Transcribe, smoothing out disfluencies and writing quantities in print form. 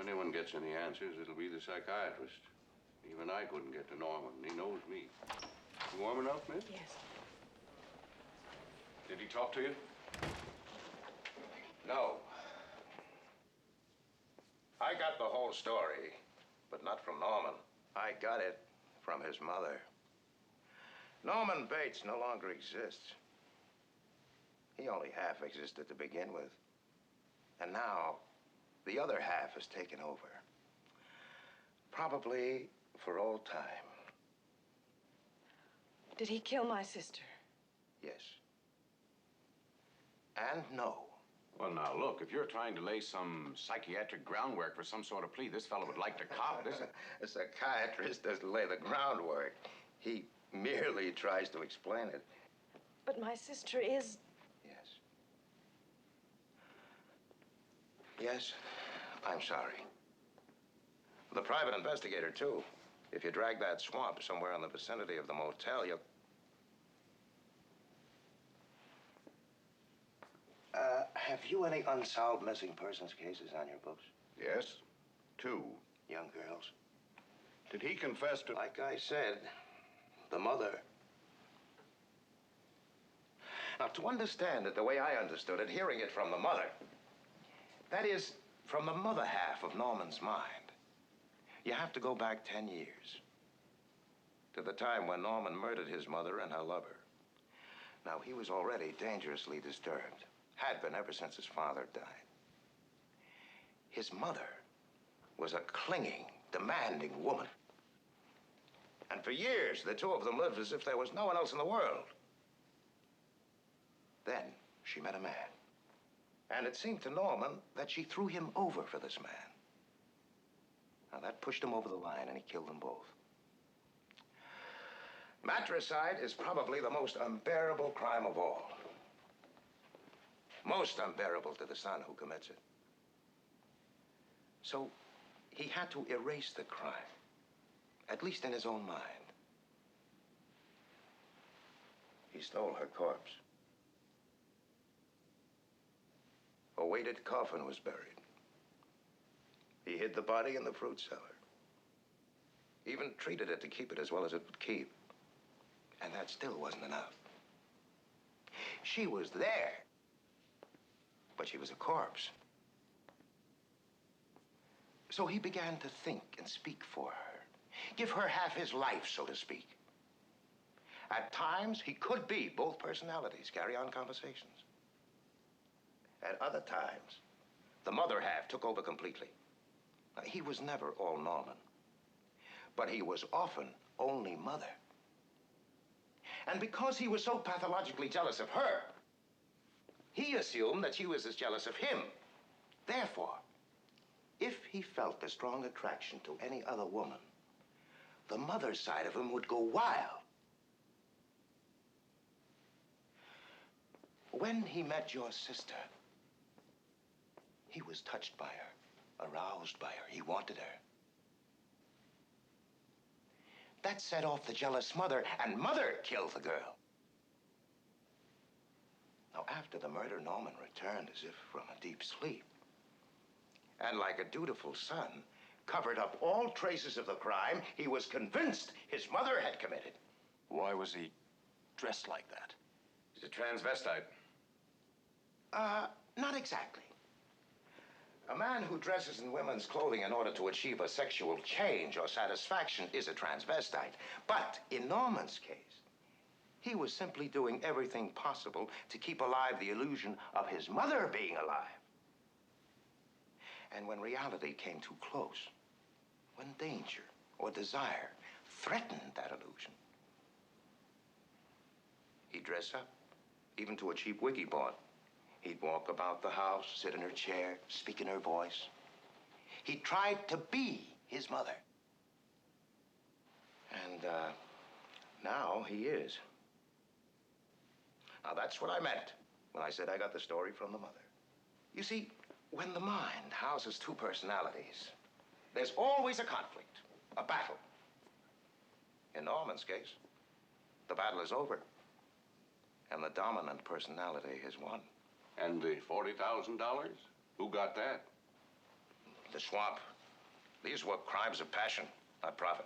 anyone gets any answers, it'll be the psychiatrist. Even I couldn't get to Norman, and he knows me. You warm enough, miss? Yes. Did he talk to you? No. I got the whole story, but not from Norman. I got it from his mother. Norman Bates no longer exists. He only half existed to begin with. And now, the other half has taken over. Probably for all time. Did he kill my sister? Yes. And no. Well, now, look, if you're trying to lay some psychiatric groundwork for some sort of plea, this fellow would like to cop, isn't A psychiatrist doesn't lay the groundwork. He merely tries to explain it. But my sister is... Yes. Yes, I'm sorry. The private investigator, too. If you drag that swamp somewhere in the vicinity of the motel, you'll... Have you any unsolved missing persons cases on your books? Yes, 2. Young girls? Did he confess to... Like I said, the mother. Now, to understand it the way I understood it, hearing it from the mother, that is, from the mother half of Norman's mind, you have to go back 10 years to the time when Norman murdered his mother and her lover. Now, he was already dangerously disturbed, had been ever since his father died. His mother was a clinging, demanding woman. And for years, the two of them lived as if there was no one else in the world. Then she met a man. And it seemed to Norman that she threw him over for this man. Now, that pushed him over the line, and he killed them both. Matricide is probably the most unbearable crime of all. Most unbearable to the son who commits it. So, he had to erase the crime, at least in his own mind. He stole her corpse. A weighted coffin was buried. He hid the body in the fruit cellar. Even treated it to keep it as well as it would keep. And that still wasn't enough. She was there, but she was a corpse. So he began to think and speak for her. Give her half his life, so to speak. At times, he could be both personalities, carry on conversations. At other times, the mother half took over completely. Now, he was never all Norman, but he was often only mother. And because he was so pathologically jealous of her, he assumed that she was as jealous of him. Therefore, if he felt a strong attraction to any other woman, the mother side of him would go wild. When he met your sister, he was touched by her, aroused by her. He wanted her. That set off the jealous mother, and mother killed the girl. Now, after the murder, Norman returned as if from a deep sleep. And like a dutiful son, covered up all traces of the crime he was convinced his mother had committed. Why was he dressed like that? He's a transvestite. Not exactly. A man who dresses in women's clothing in order to achieve a sexual change or satisfaction is a transvestite. But in Norman's case, he was simply doing everything possible to keep alive the illusion of his mother being alive. And when reality came too close, when danger or desire threatened that illusion, he'd dress up, even to a cheap wig he bought. He'd walk about the house, sit in her chair, speak in her voice. He tried to be his mother. And now he is. Now, that's what I meant when I said I got the story from the mother. You see, when the mind houses two personalities, there's always a conflict, a battle. In Norman's case, the battle is over, and the dominant personality has won. And the $40,000? Who got that? the swamp. These were crimes of passion, not profit.